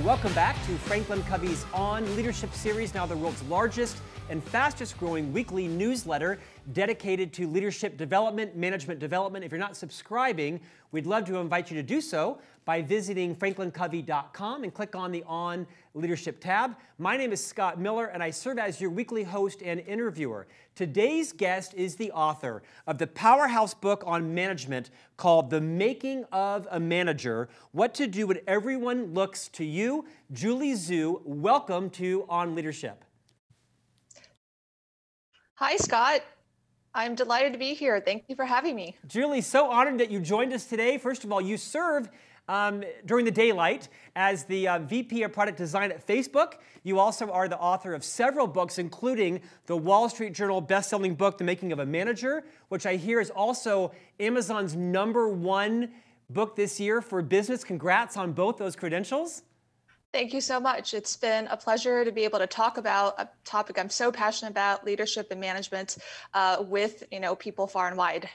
and welcome back to FranklinCovey's On Leadership series, now the world's largest and fastest growing weekly newsletter dedicated to leadership development, management development. If you're not subscribing, we'd love to invite you to do so by visiting FranklinCovey.com and click on the On Leadership tab. My name is Scott Miller, and I serve as your weekly host and interviewer. Today's guest is the author of the powerhouse book on management called The Making of a Manager, What to Do When Everyone Looks to You. Julie Zhuo, welcome to On Leadership. Hi, Scott. I'm delighted to be here. Thank you for having me. Julie, so honored that you joined us today. First of all, you serve during the daylight as the VP of Product Design at Facebook. You also are the author of several books, including the Wall Street Journal best-selling book, The Making of a Manager, which I hear is also Amazon's #1 book this year for business. Congrats on both those credentials. Thank you so much. It's been a pleasure to be able to talk about a topic I'm so passionate about, leadership and management, with people far and wide.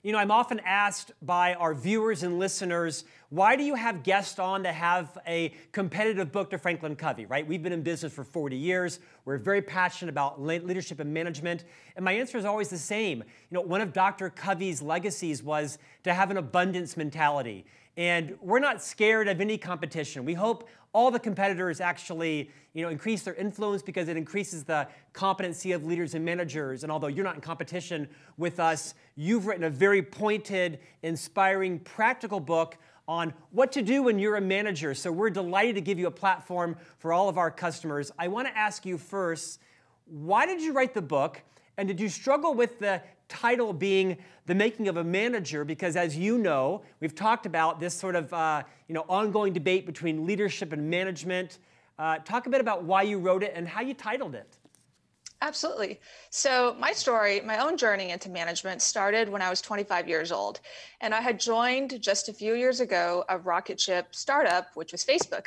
You know, I'm often asked by our viewers and listeners, why do you have guests on to have a competitive book to FranklinCovey, right? We've been in business for 40 years. We're very passionate about leadership and management. And my answer is always the same. You know, one of Dr. Covey's legacies was to have an abundance mentality. And we're not scared of any competition. We hope all the competitors actually, increase their influence because it increases the competency of leaders and managers. And although you're not in competition with us, you've written a very pointed, inspiring, practical book on what to do when you're a manager. So we're delighted to give you a platform for all of our customers. I want to ask you first, why did you write the book? And did you struggle with the title being The Making of a Manager? Because as you know, we've talked about this sort of ongoing debate between leadership and management. Talk a bit about why you wrote it and how you titled it. Absolutely. So my story, my own journey into management started when I was 25 years old. And I had joined just a few years ago a rocket ship startup, which was Facebook.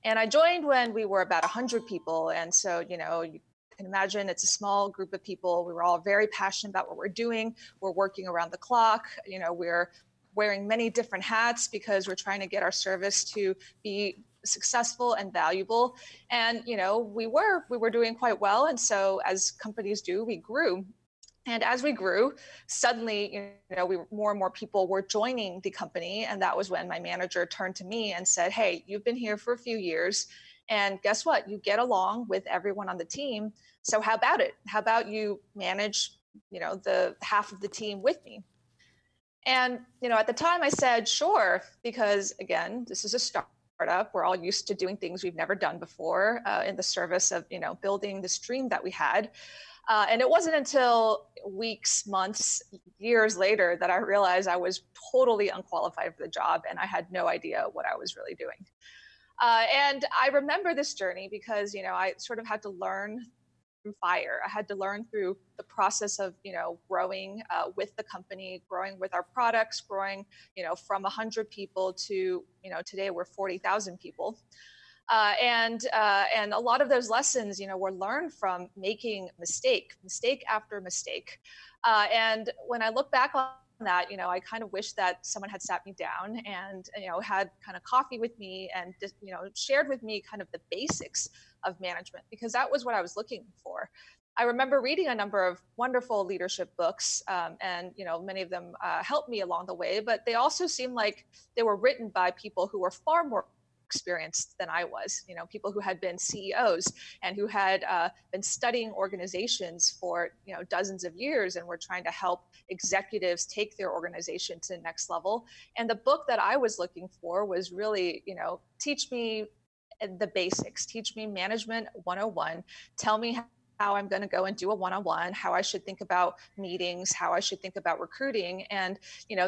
And I joined when we were about 100 people. And so, you can imagine it's a small group of people. We were all very passionate about what we're doing. We're working around the clock. We're wearing many different hats because we're trying to get our service to be successful and valuable. And, we were doing quite well. And so as companies do, we grew. And as we grew, suddenly, more and more people were joining the company. And that was when my manager turned to me and said, hey, you've been here for a few years. And guess what? You get along with everyone on the team. So how about it? How about you manage, the half of the team with me? And, at the time I said, sure, because again, this is a startup. We're all used to doing things we've never done before in the service of, building this dream that we had. And it wasn't until weeks, months, years later that I realized I was totally unqualified for the job and I had no idea what I was really doing. And I remember this journey because, I sort of had to learn through fire. I had to learn through the process of, growing with the company, growing with our products, growing, from 100 people to, today we're 40,000 people. And a lot of those lessons, were learned from making mistake after mistake. And when I look back on that, I kind of wish that someone had sat me down and, had kind of coffee with me and, shared with me kind of the basics of management, because that was what I was looking for. I remember reading a number of wonderful leadership books, and, many of them helped me along the way, but they also seemed like they were written by people who were far more experienced than I was, people who had been CEOs and who had been studying organizations for, dozens of years and were trying to help executives take their organization to the next level. And the book that I was looking for was really, teach me the basics, teach me management 101, tell me how I'm going to go and do a one-on-one, how I should think about meetings, how I should think about recruiting. And,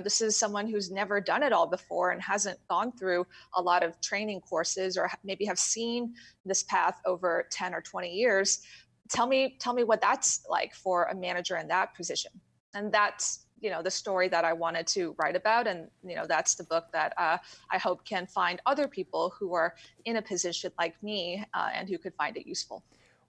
this is someone who's never done it all before and hasn't gone through a lot of training courses or maybe have seen this path over 10 or 20 years. Tell me what that's like for a manager in that position. And that's, the story that I wanted to write about. And, that's the book that I hope can find other people who are in a position like me and who could find it useful.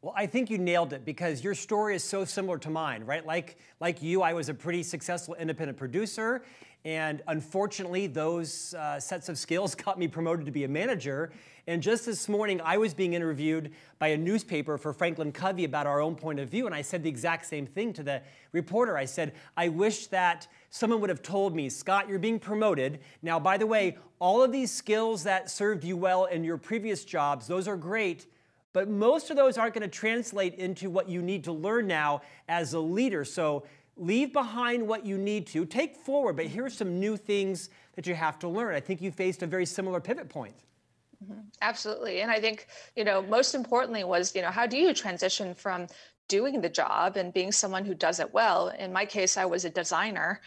Well, I think you nailed it because your story is so similar to mine, right? Like you, I was a pretty successful independent producer, and unfortunately, those sets of skills got me promoted to be a manager. And just this morning, I was being interviewed by a newspaper for FranklinCovey about our own point of view, and I said the exact same thing to the reporter. I said, I wish that someone would have told me, Scott, you're being promoted. Now, by the way, all of these skills that served you well in your previous jobs, those are great, but most of those aren't going to translate into what you need to learn now as a leader. So leave behind what you need to, take forward, but here are some new things that you have to learn. I think you faced a very similar pivot point. Absolutely. And I think, most importantly was, how do you transition from doing the job and being someone who does it well? In my case, I was a designer.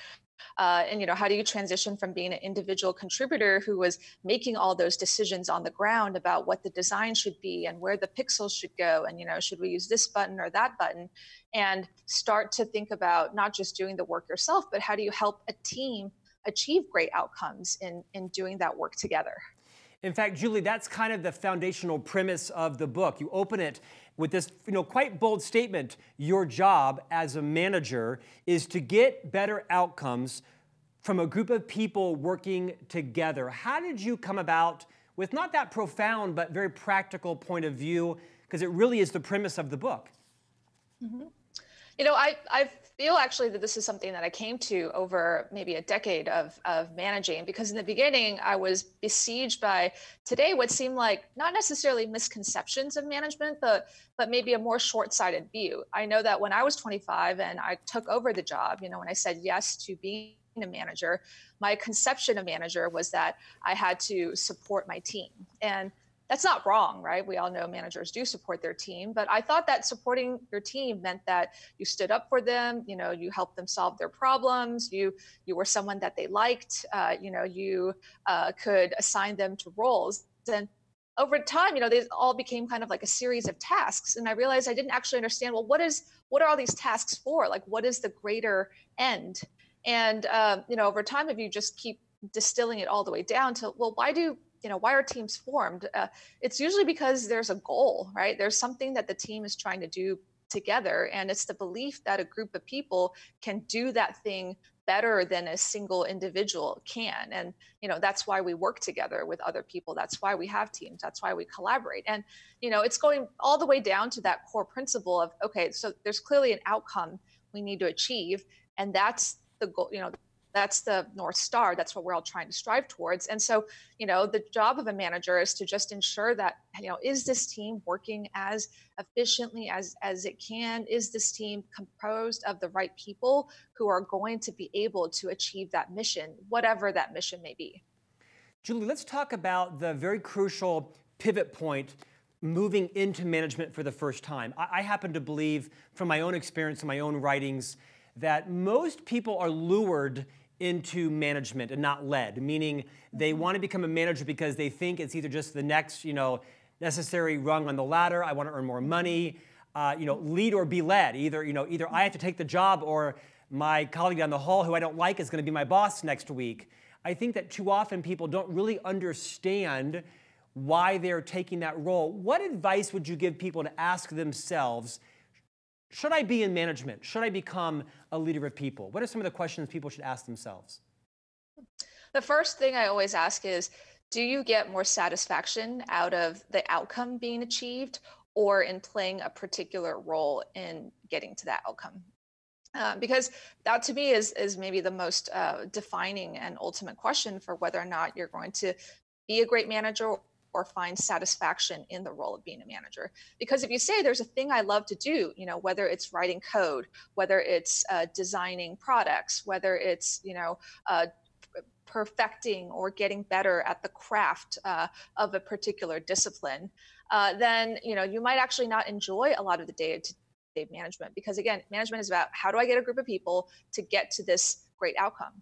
And how do you transition from being an individual contributor who was making all those decisions on the ground about what the design should be and where the pixels should go, and should we use this button or that button, and start to think about not just doing the work yourself, but how do you help a team achieve great outcomes in doing that work together? In fact, Julie, that's kind of the foundational premise of the book. You open it with this, quite bold statement. Your job as a manager is to get better outcomes from a group of people working together. How did you come about with not that profound, but very practical point of view? Because it really is the premise of the book. Mm-hmm. I feel actually that this is something that I came to over maybe a decade of managing, because in the beginning I was besieged by today what seemed like not necessarily misconceptions of management, but maybe a more short-sighted view. I know that when I was 25 and I took over the job, when I said yes to being a manager, my conception of manager was that I had to support my team. And that's not wrong, right? We all know managers do support their team, but I thought that supporting your team meant that you stood up for them, you helped them solve their problems, you were someone that they liked, you could assign them to roles. And over time, they all became kind of like a series of tasks. And I realized I didn't actually understand, well, what are all these tasks for? Like, what is the greater end? And, over time, if you just keep distilling it all the way down to, well, why are teams formed? It's usually because there's a goal, right? There's something that the team is trying to do together. And it's the belief that a group of people can do that thing better than a single individual can. And, that's why we work together with other people. That's why we have teams. That's why we collaborate. And, it's going all the way down to that core principle of, okay, so there's clearly an outcome we need to achieve. And that's the goal, that's the North Star. That's what we're all trying to strive towards. And so, the job of a manager is to just ensure that, is this team working as efficiently as it can? Is this team composed of the right people who are going to be able to achieve that mission, whatever that mission may be? Julie, let's talk about the very crucial pivot point moving into management for the first time. I happen to believe, from my own experience and my own writings, that most people are lured into management and not led, meaning they want to become a manager because they think it's either just the next, necessary rung on the ladder. I want to earn more money, lead or be led. Either I have to take the job or my colleague down the hall who I don't like is going to be my boss next week. I think that too often people don't really understand why they're taking that role. What advice would you give people to ask themselves, should I be in management? Should I become a leader of people? What are some of the questions people should ask themselves? The first thing I always ask is, do you get more satisfaction out of the outcome being achieved or in playing a particular role in getting to that outcome? Because that to me is maybe the most defining and ultimate question for whether or not you're going to be a great manager or find satisfaction in the role of being a manager. Because if you say there's a thing I love to do, whether it's writing code, whether it's designing products, whether it's, perfecting or getting better at the craft of a particular discipline, then, you might actually not enjoy a lot of the day-to-day management. Because again, management is about how do I get a group of people to get to this great outcome?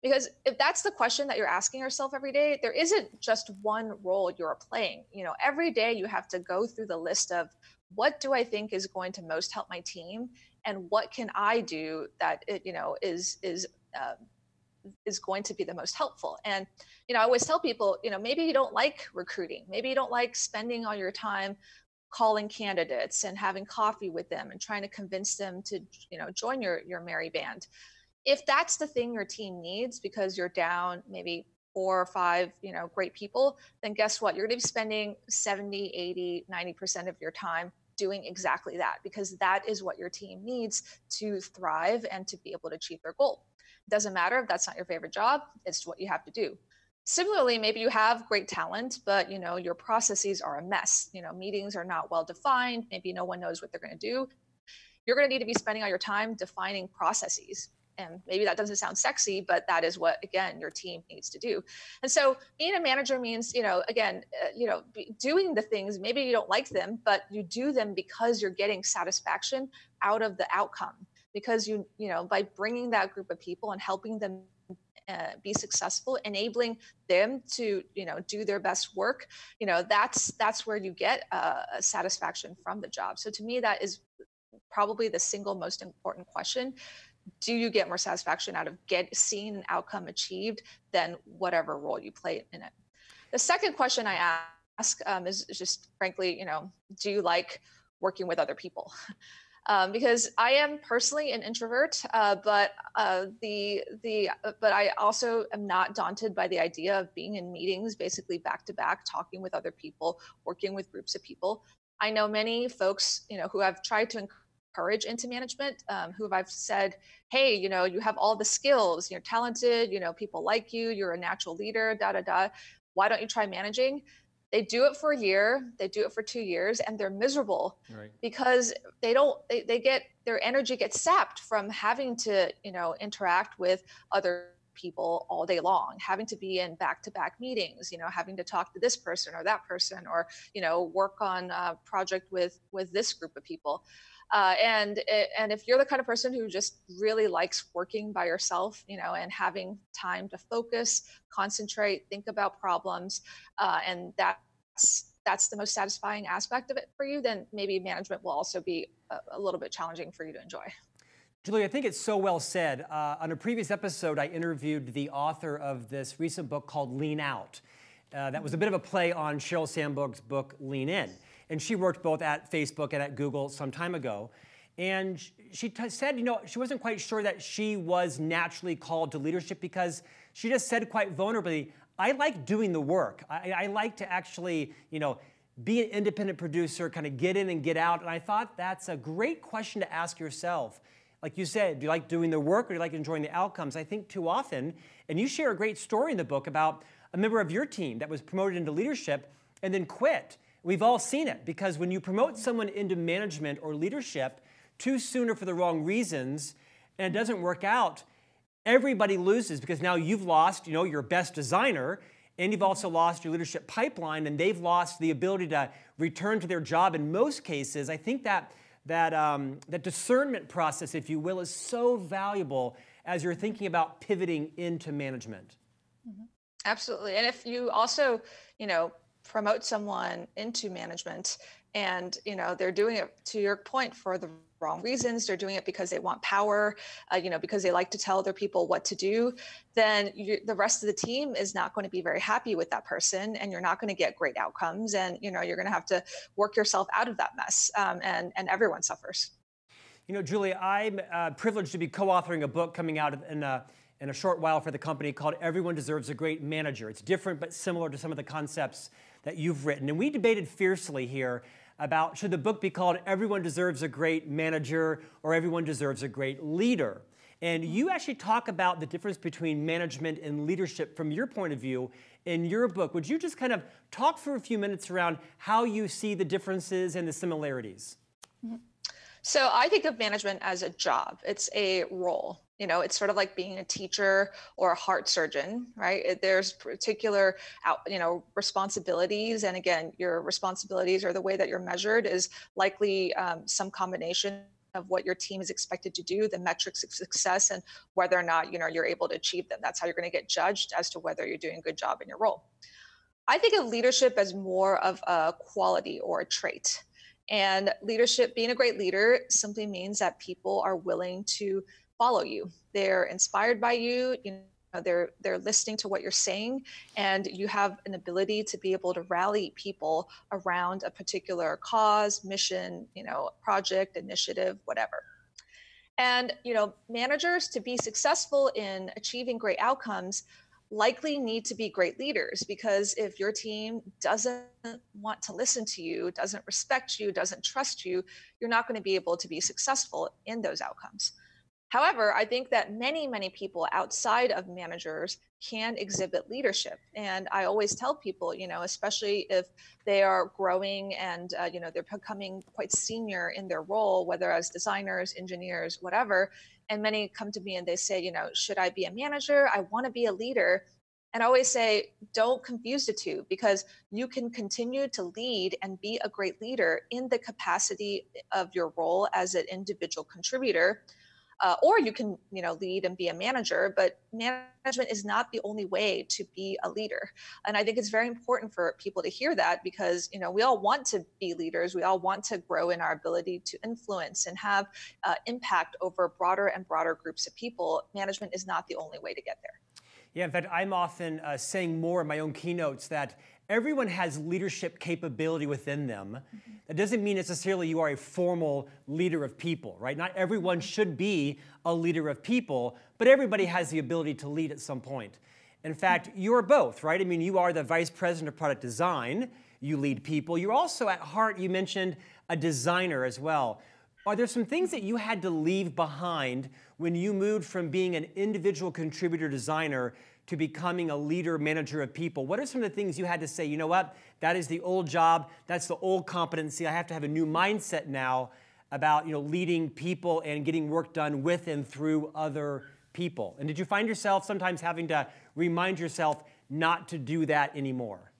Because if that's the question that you're asking yourself every day, there isn't just one role you're playing. Every day you have to go through the list of what do I think is going to most help my team, and what can I do that is going to be the most helpful. And I always tell people, maybe you don't like recruiting, maybe you don't like spending all your time calling candidates and having coffee with them and trying to convince them to, join your merry band. If that's the thing your team needs because you're down maybe 4 or 5, great people, then guess what? You're going to be spending 70, 80, 90% of your time doing exactly that, because that is what your team needs to thrive and to be able to achieve their goal. It doesn't matter if that's not your favorite job, it's what you have to do. Similarly, maybe you have great talent, but your processes are a mess. Meetings are not well defined. Maybe no one knows what they're going to do. You're going to need to be spending all your time defining processes. And maybe that doesn't sound sexy, but that is what, again, your team needs to do. And so being a manager means, doing the things, maybe you don't like them, but you do them because you're getting satisfaction out of the outcome. Because by bringing that group of people and helping them be successful, enabling them to, do their best work, that's where you get a satisfaction from the job. So to me, that is probably the single most important question. Do you get more satisfaction out of seeing an outcome achieved than whatever role you play in it? The second question I ask is just, frankly, do you like working with other people? Because I am personally an introvert, but I also am not daunted by the idea of being in meetings, basically back to back, talking with other people, working with groups of people. I know many folks, who have tried to encourage into management, who I've said, hey, you have all the skills, you're talented, people like you, you're a natural leader, why don't you try managing? They do it for a year, they do it for 2 years, and they're miserable, right? Because they get their energy gets sapped from having to, interact with other people all day long, having to be in back-to-back meetings, having to talk to this person or that person, or, work on a project with this group of people. And if you're the kind of person who just really likes working by yourself, and having time to focus, concentrate, think about problems, and that's the most satisfying aspect of it for you, then maybe management will also be a little bit challenging for you to enjoy. Julie, I think it's so well said. On a previous episode, I interviewed the author of this recent book called Lean Out. That was a bit of a play on Sheryl Sandberg's book, Lean In. And she worked both at Facebook and at Google some time ago. And she said, she wasn't quite sure that she was naturally called to leadership, because she just said quite vulnerably, I like doing the work. I like to actually, be an independent producer, kind of get in and get out. And I thought that's a great question to ask yourself. Like you said, do you like doing the work, or do you like enjoying the outcomes? I think too often, and you share a great story in the book about a member of your team that was promoted into leadership and then quit. We've all seen it, because when you promote someone into management or leadership too soon or for the wrong reasons, and it doesn't work out, everybody loses, because now you've lost, your best designer, and you've also lost your leadership pipeline, and they've lost the ability to return to their job in most cases. I think that discernment process, if you will, is so valuable as you're thinking about pivoting into management. Mm-hmm. Absolutely. And if you also, promote someone into management and, they're doing it, to your point, for the wrong reasons, they're doing it because they want power, because they like to tell other people what to do, then the rest of the team is not going to be very happy with that person, and you're not going to get great outcomes, and, you're going to have to work yourself out of that mess, and everyone suffers. Julie, I'm privileged to be co-authoring a book coming out in a short while for the company called Everyone Deserves a Great Manager. It's different but similar to some of the concepts that you've written. And we debated fiercely here about, should the book be called Everyone Deserves a Great Manager or Everyone Deserves a Great Leader? And you actually talk about the difference between management and leadership from your point of view in your book. Would you just kind of talk for a few minutes around how you see the differences and the similarities? Mm-hmm. So I think of management as a job. It's a role. It's sort of like being a teacher or a heart surgeon, right? There's particular, responsibilities. And again, your responsibilities, or the way that you're measured, is likely some combination of what your team is expected to do, the metrics of success, and whether or not, you're able to achieve them. That's how you're going to get judged as to whether you're doing a good job in your role. I think of leadership as more of a quality or a trait. And leadership, being a great leader, simply means that people are willing to follow you. They're inspired by you. they're listening to what you're saying, and you have an ability to be able to rally people around a particular cause, mission, project, initiative, whatever. And managers, to be successful in achieving great outcomes, likely need to be great leaders, because if your team doesn't want to listen to you, doesn't respect you, doesn't trust you, you're not going to be able to be successful in those outcomes. However, I think that many, many people outside of managers can exhibit leadership. And I always tell people, especially if they are growing and, they're becoming quite senior in their role, whether as designers, engineers, whatever. And many come to me and they say, should I be a manager? I want to be a leader. And I always say, don't confuse the two, because you can continue to lead and be a great leader in the capacity of your role as an individual contributor. Or you can, lead and be a manager, but management is not the only way to be a leader. And I think it's very important for people to hear that, because, we all want to be leaders. We all want to grow in our ability to influence and have impact over broader and broader groups of people. Management is not the only way to get there. Yeah, in fact, I'm often saying more in my own keynotes that everyone has leadership capability within them. That doesn't mean necessarily you are a formal leader of people, right? Not everyone should be a leader of people, but everybody has the ability to lead at some point. In fact, you're both, right? I mean, you are the vice president of product design. You lead people. You're also, at heart, you mentioned a designer as well. Are there some things that you had to leave behind when you moved from being an individual contributor designer to becoming a leader, manager of people? What are some of the things you had to say, you know what, that is the old job, that's the old competency, I have to have a new mindset now about leading people and getting work done with and through other people? And did you find yourself sometimes having to remind yourself not to do that anymore?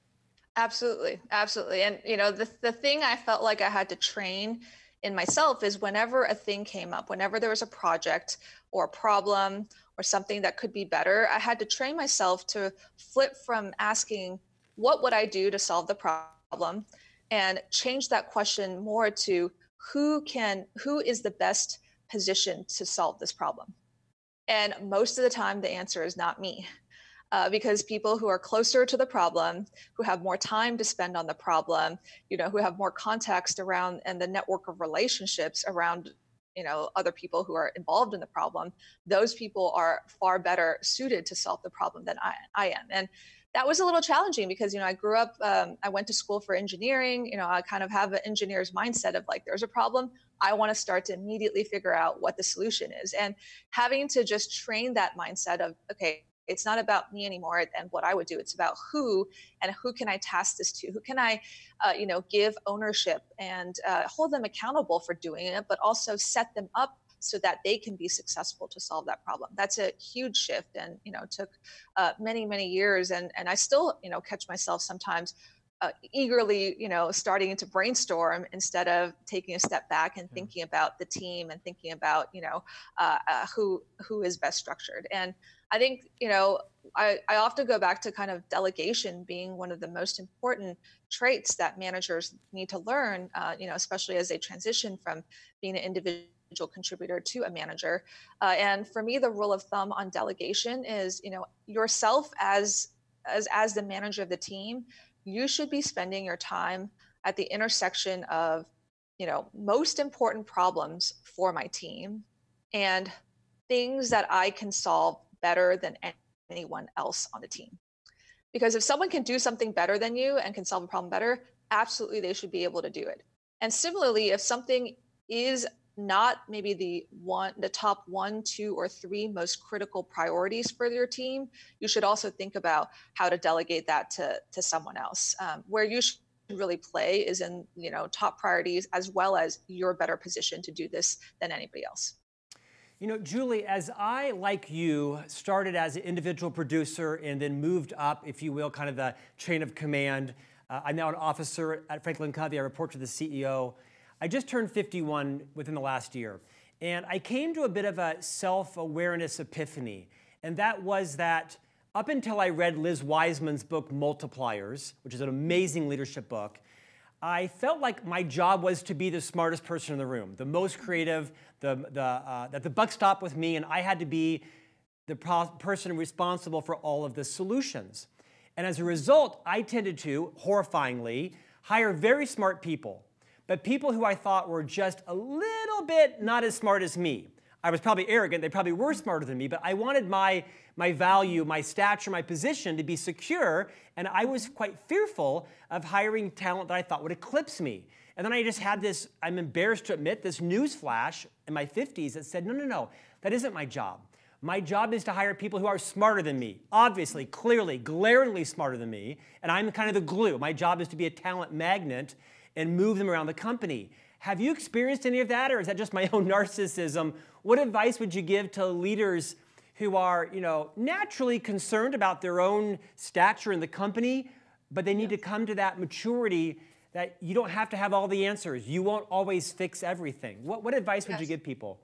Absolutely, absolutely. And the thing I felt like I had to train in myself is, whenever a thing came up, whenever there was a project or a problem or something that could be better, I had to train myself to flip from asking, what would I do to solve the problem, and change that question more to who is the best position to solve this problem? And most of the time, the answer is not me. Because people who are closer to the problem, who have more time to spend on the problem, who have more context around and the network of relationships around, other people who are involved in the problem, those people are far better suited to solve the problem than I am. And that was a little challenging, because, I grew up, I went to school for engineering. I kind of have an engineer's mindset of, like, there's a problem, I want to start to immediately figure out what the solution is. And having to just train that mindset of, okay, it's not about me anymore and what I would do. It's about who can I task this to? Who can I, give ownership and hold them accountable for doing it, but also set them up so that they can be successful to solve that problem. That's a huge shift, and took many, many years. And I still catch myself sometimes eagerly starting to brainstorm instead of taking a step back and thinking about the team and thinking about who is best structured. And I think I often go back to kind of delegation being one of the most important traits that managers need to learn, especially as they transition from being an individual contributor to a manager. And for me, the rule of thumb on delegation is, yourself as the manager of the team, you should be spending your time at the intersection of, most important problems for my team and things that I can solve better than anyone else on the team. Because if someone can do something better than you and can solve a problem better, absolutely they should be able to do it. And similarly, if something is not maybe the top 1, 2, or 3 most critical priorities for your team, you should also think about how to delegate that to someone else. Where you should really play is in top priorities, as well as you're better positioned to do this than anybody else. Julie, as I, like you, started as an individual producer and then moved up, if you will, kind of the chain of command. I'm now an officer at FranklinCovey. I report to the CEO. I just turned 51 within the last year, and I came to a bit of a self-awareness epiphany, and that was that up until I read Liz Wiseman's book, Multipliers, which is an amazing leadership book, I felt like my job was to be the smartest person in the room, the most creative, that the buck stopped with me, and I had to be the person responsible for all of the solutions. And as a result, I tended to, horrifyingly, hire very smart people, but people who I thought were just a little bit not as smart as me. I was probably arrogant, they probably were smarter than me, but I wanted my value, my stature, my position to be secure, and I was quite fearful of hiring talent that I thought would eclipse me. And then I just had this, I'm embarrassed to admit, this news flash in my 50s that said, no, that isn't my job. My job is to hire people who are smarter than me, obviously, clearly, glaringly smarter than me, and I'm kind of the glue. My job is to be a talent magnet and move them around the company. Have you experienced any of that, or is that just my own narcissism? What advice would you give to leaders who are, naturally concerned about their own stature in the company, but they need to come to that maturity that you don't have to have all the answers. You won't always fix everything. What advice would you give people?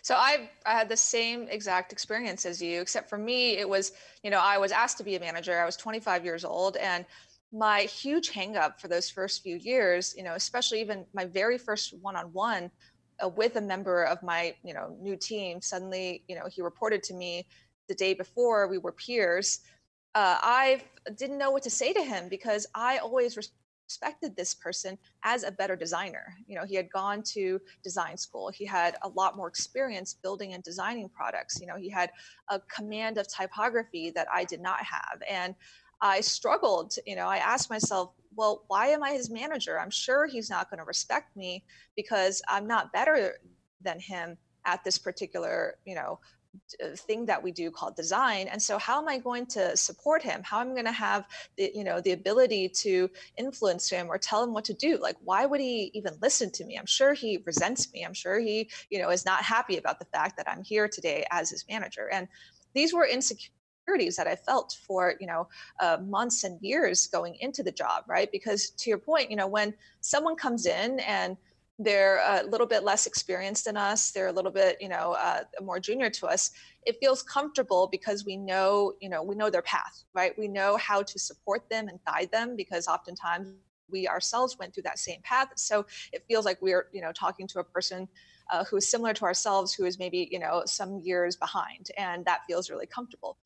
So I had the same exact experience as you, except for me, it was, I was asked to be a manager. I was 25 years old, and my huge hang up for those first few years, especially even my very first one-on-one with a member of my, new team, suddenly, he reported to me the day before, we were peers. I didn't know what to say to him because I always respected this person as a better designer. He had gone to design school. He had a lot more experience building and designing products. He had a command of typography that I did not have. And I struggled, I asked myself, well, why am I his manager? I'm sure he's not going to respect me because I'm not better than him at this particular, thing that we do called design. And so how am I going to support him? How am I going to have the ability to influence him or tell him what to do? Like, why would he even listen to me? I'm sure he resents me. I'm sure he, is not happy about the fact that I'm here today as his manager. And these were insecurities that I felt for, months and years going into the job, right? Because to your point, when someone comes in and they're a little bit less experienced than us, they're a little bit, more junior to us, it feels comfortable because we know their path, right? We know how to support them and guide them because oftentimes we ourselves went through that same path. So it feels like we're, talking to a person who is similar to ourselves, who is maybe, some years behind, and that feels really comfortable.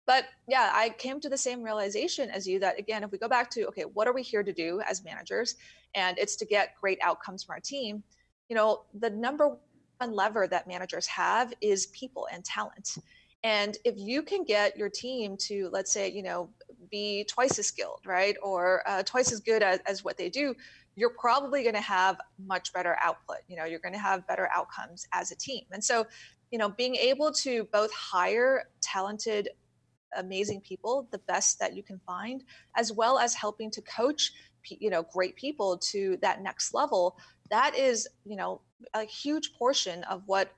But yeah, I came to the same realization as you that, again, if we go back to, okay, what are we here to do as managers? And it's to get great outcomes from our team. The number one lever that managers have is people and talent. And if you can get your team to, let's say, be twice as skilled, right? Or twice as good as what they do, you're probably going to have much better output. You're going to have better outcomes as a team. And so, being able to both hire talented, amazing people, the best that you can find, as well as helping to coach, great people to that next level, that is, a huge portion of what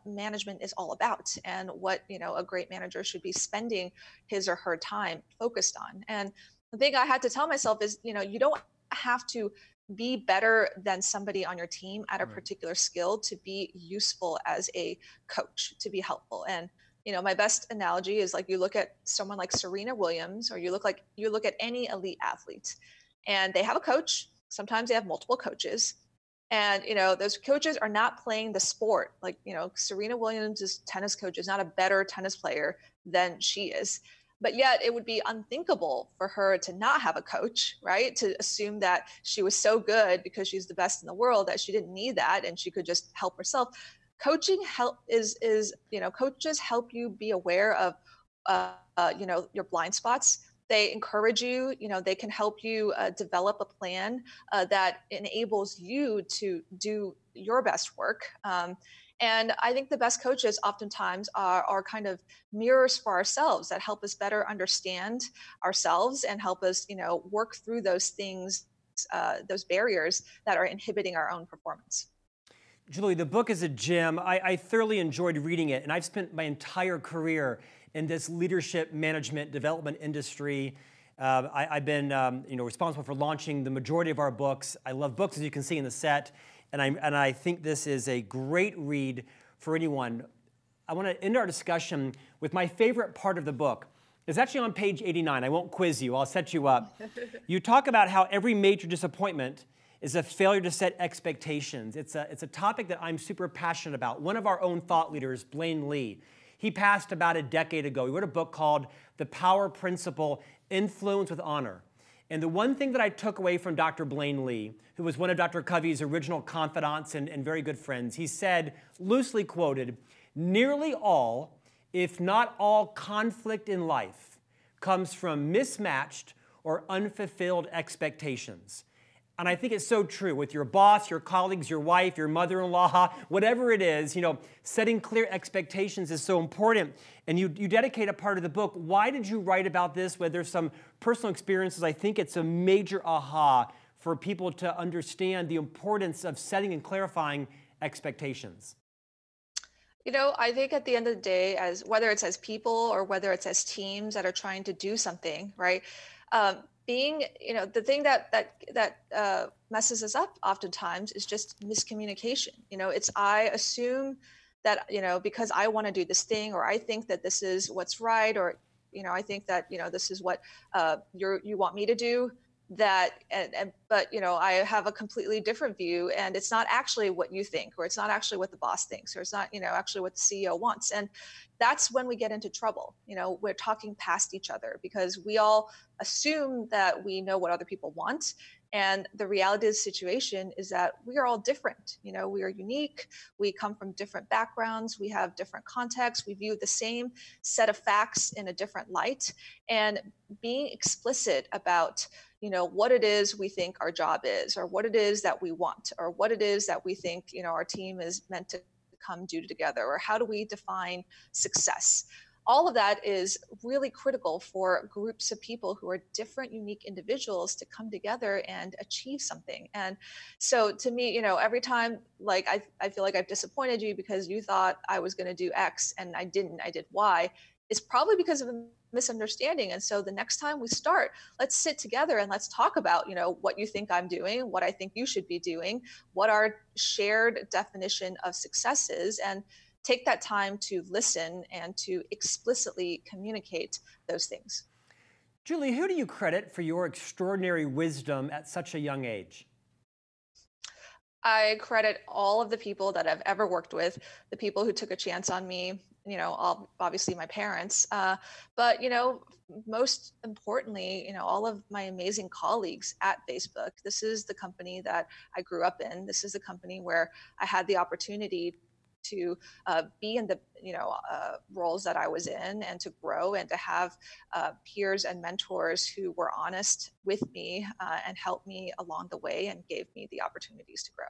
management is all about and what, a great manager should be spending his or her time focused on. And the thing I had to tell myself is, you don't have to be better than somebody on your team at a particular skill to be useful as a coach, to be helpful. And my best analogy is like you look at someone like Serena Williams, or you look at any elite athlete, and they have a coach. Sometimes they have multiple coaches, and those coaches are not playing the sport. Like Serena Williams' tennis coach is not a better tennis player than she is, but yet it would be unthinkable for her to not have a coach, right? To assume that she was so good because she's the best in the world that she didn't need that and she could just help herself. Coaching coaches help you be aware of, your blind spots. They encourage you, they can help you develop a plan that enables you to do your best work. And I think the best coaches oftentimes are kind of mirrors for ourselves that help us better understand ourselves and help us, work through those things, those barriers that are inhibiting our own performance. Julie, the book is a gem. I thoroughly enjoyed reading it, and I've spent my entire career in this leadership management development industry. I've been responsible for launching the majority of our books. I love books, as you can see in the set, and I think this is a great read for anyone. I want to end our discussion with my favorite part of the book. It's actually on page 89. I won't quiz you. I'll set you up. You talk about how every major disappointment is a failure to set expectations. It's a topic that I'm super passionate about. One of our own thought leaders, Blaine Lee, He passed about a decade ago. He wrote a book called The Power Principle, Influence with Honor. And the one thing that I took away from Dr. Blaine Lee, who was one of Dr. Covey's original confidants and very good friends, he said, loosely quoted, "Nearly all, if not all, conflict in life comes from mismatched or unfulfilled expectations." And I think it's so true with your boss, your colleagues, your wife, your mother-in-law, whatever it is, setting clear expectations is so important. And you dedicate a part of the book. Why did you write about this? Whether there's some personal experiences, I think it's a major aha for people to understand the importance of setting and clarifying expectations. I think at the end of the day, as whether it's as people or whether it's as teams that are trying to do something, right? The thing that messes us up oftentimes is just miscommunication. It's I assume that, because I want to do this thing, or I think that this is what's right, or, I think that, this is what you want me to do. But I have a completely different view, and it's not actually what you think, or it's not actually what the boss thinks, or it's not, actually what the CEO wants. And that's when we get into trouble. We're talking past each other because we all assume that we know what other people want. And the reality of the situation is that we are all different. We are unique. We come from different backgrounds. We have different contexts. We view the same set of facts in a different light. And being explicit about what it is we think our job is, or what it is that we want, or what it is that we think, our team is meant to come do together, or how do we define success? All of that is really critical for groups of people who are different, unique individuals to come together and achieve something. And so to me, every time, I feel like I've disappointed you because you thought I was going to do X and I didn't, I did Y, it's probably because of a misunderstanding. And so the next time we start, let's sit together and let's talk about, what you think I'm doing, what I think you should be doing, what our shared definition of success is, and take that time to listen and to explicitly communicate those things. Julie, who do you credit for your extraordinary wisdom at such a young age? I credit all of the people that I've ever worked with, the people who took a chance on me, obviously my parents, but, most importantly, all of my amazing colleagues at Facebook. This is the company that I grew up in. This is the company where I had the opportunity to be in the roles that I was in, and to grow, and to have peers and mentors who were honest with me and helped me along the way and gave me the opportunities to grow.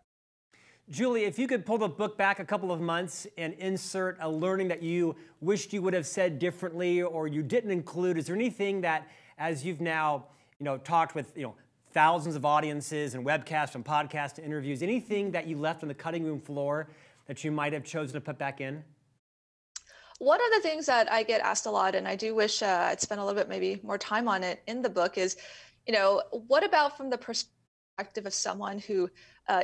Julie, if you could pull the book back a couple of months and insert a learning that you wished you would have said differently or you didn't include, is there anything that, as you've now talked with thousands of audiences and webcasts and podcasts and interviews, anything that you left on the cutting room floor that you might have chosen to put back in? One of the things that I get asked a lot, and I do wish I'd spent a little bit maybe more time on it in the book, is, what about from the perspective of someone who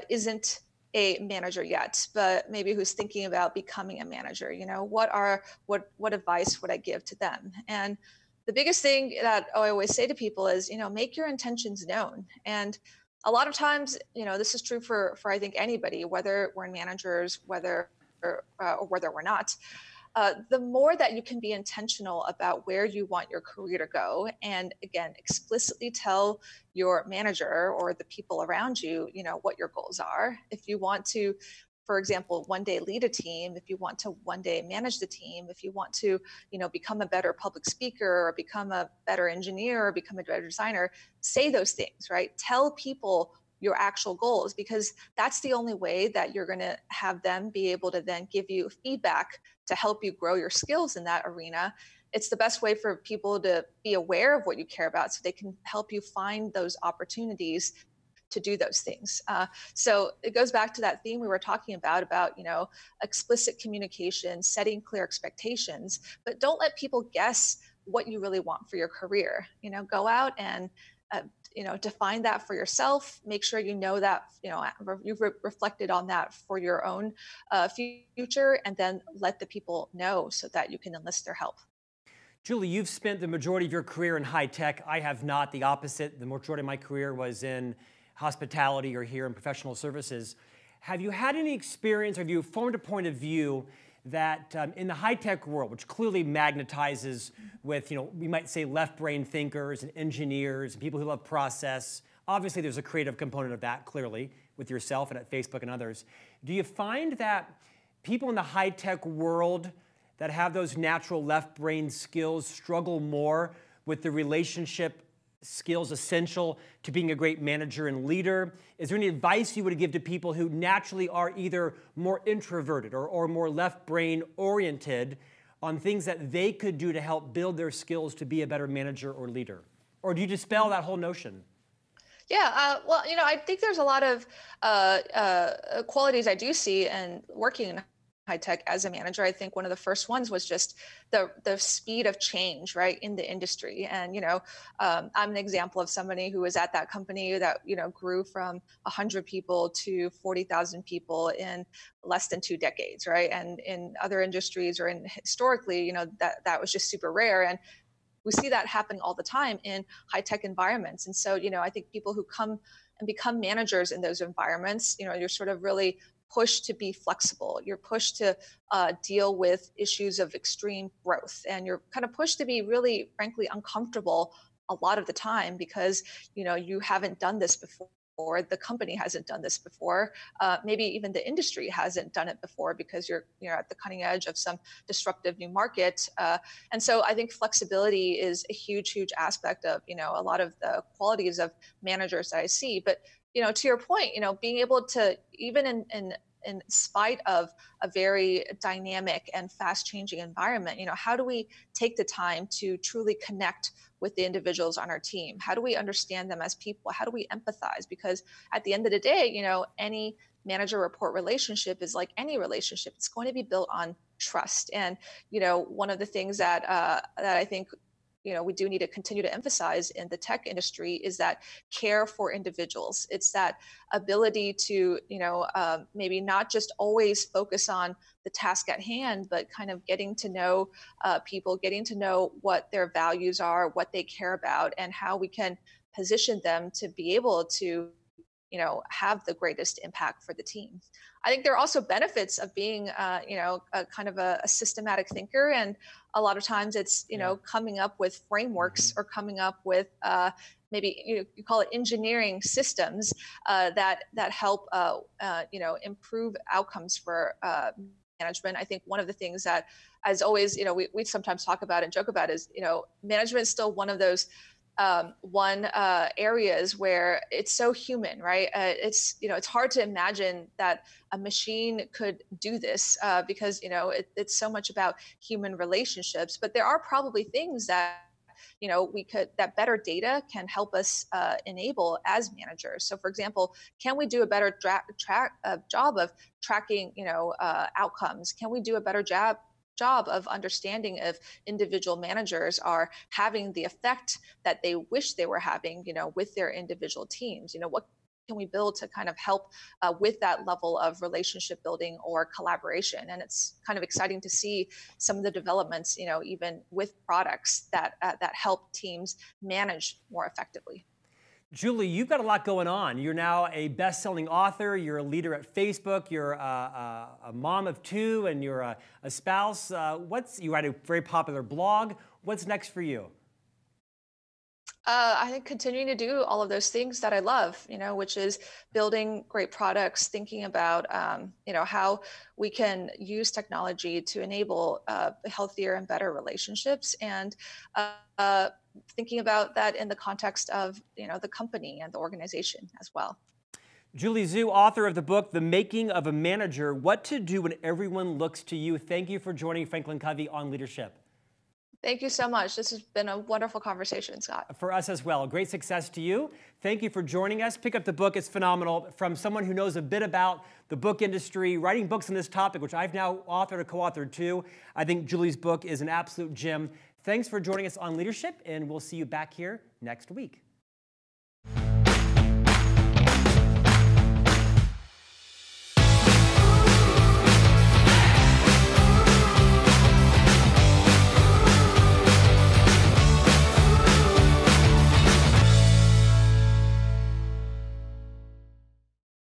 isn't a manager yet, but maybe who's thinking about becoming a manager? What advice would I give to them? And the biggest thing that I always say to people is, make your intentions known. And a lot of times, this is true for I think anybody, whether we're managers, whether or whether we're not. The more that you can be intentional about where you want your career to go, and again, explicitly tell your manager or the people around you, what your goals are. If you want to, for example, one day lead a team, if you want to one day manage the team, if you want to, become a better public speaker, or become a better engineer, or become a better designer, say those things, right? Tell people your actual goals, because that's the only way that you're going to have them be able to then give you feedback to help you grow your skills in that arena. It's the best way for people to be aware of what you care about, so they can help you find those opportunities to do those things. So it goes back to that theme we were talking about, explicit communication, setting clear expectations, but don't let people guess what you really want for your career. Go out and define that for yourself. Make sure that, you've reflected on that for your own future, and then let the people know so that you can enlist their help. Julie, you've spent the majority of your career in high tech. I have not. The opposite. The majority of my career was in hospitality or here in professional services. Have you had any experience, or have you formed a point of view that in the high-tech world, which clearly magnetizes with, we might say left-brain thinkers and engineers and people who love process. Obviously, there's a creative component of that, clearly, with yourself and at Facebook and others. Do you find that people in the high-tech world that have those natural left-brain skills struggle more with the relationship skills essential to being a great manager and leader? Is there any advice you would give to people who naturally are either more introverted or more left-brain oriented on things that they could do to help build their skills to be a better manager or leader? Or do you dispel that whole notion? Yeah, well, I think there's a lot of qualities I do see in working in high tech as a manager. I think one of the first ones was just the speed of change, right, in the industry. And I'm an example of somebody who was at that company that grew from 100 people to 40,000 people in less than 2 decades, right? And in other industries or in historically, that was just super rare. And we see that happening all the time in high-tech environments. And so, I think people who come and become managers in those environments, you're sort of really pushed to be flexible. You're pushed to deal with issues of extreme growth. And you're kind of pushed to be really, frankly, uncomfortable a lot of the time because, you haven't done this before. The company hasn't done this before. Maybe even the industry hasn't done it before because you're at the cutting edge of some disruptive new market. And so I think flexibility is a huge, huge aspect of a lot of the qualities of managers that I see. But to your point, being able to even in spite of a very dynamic and fast-changing environment, how do we take the time to truly connect with the individuals on our team? How do we understand them as people? How do we empathize? Because at the end of the day, any manager-report relationship is like any relationship. It's going to be built on trust. And, one of the things that I think we do need to continue to emphasize in the tech industry is that care for individuals. It's that ability to, maybe not just always focus on the task at hand, but kind of getting to know people, getting to know what their values are, what they care about, and how we can position them to be able to have the greatest impact for the team. I think there are also benefits of being, a kind of a systematic thinker. And a lot of times it's, coming up with frameworks or coming up with maybe you call it engineering systems that help, improve outcomes for management. I think one of the things that, as always, we sometimes talk about and joke about is, management is still one of those areas where it's so human, right? It's hard to imagine that a machine could do this because it's so much about human relationships. But there are probably things that that better data can help us enable as managers. So, for example, can we do a better job of tracking outcomes? Can we do a better job of understanding if individual managers are having the effect that they wish they were having, with their individual teams? What can we build to kind of help with that level of relationship building or collaboration? And it's kind of exciting to see some of the developments, even with products that help teams manage more effectively. Julie, you've got a lot going on. You're now a best-selling author. You're a leader at Facebook. You're a mom of 2, and you're a spouse. You write a very popular blog. What's next for you? I think continuing to do all of those things that I love, which is building great products, thinking about, how we can use technology to enable healthier and better relationships, and thinking about that in the context of, the company and the organization as well. Julie Zhuo, author of the book, The Making of a Manager, What to Do When Everyone Looks to You. Thank you for joining FranklinCovey on Leadership. Thank you so much. This has been a wonderful conversation, Scott. For us as well. Great success to you. Thank you for joining us. Pick up the book. It's phenomenal. From someone who knows a bit about the book industry, writing books on this topic, which I've now authored or co-authored too. I think Julie's book is an absolute gem. Thanks for joining us on Leadership, and we'll see you back here next week.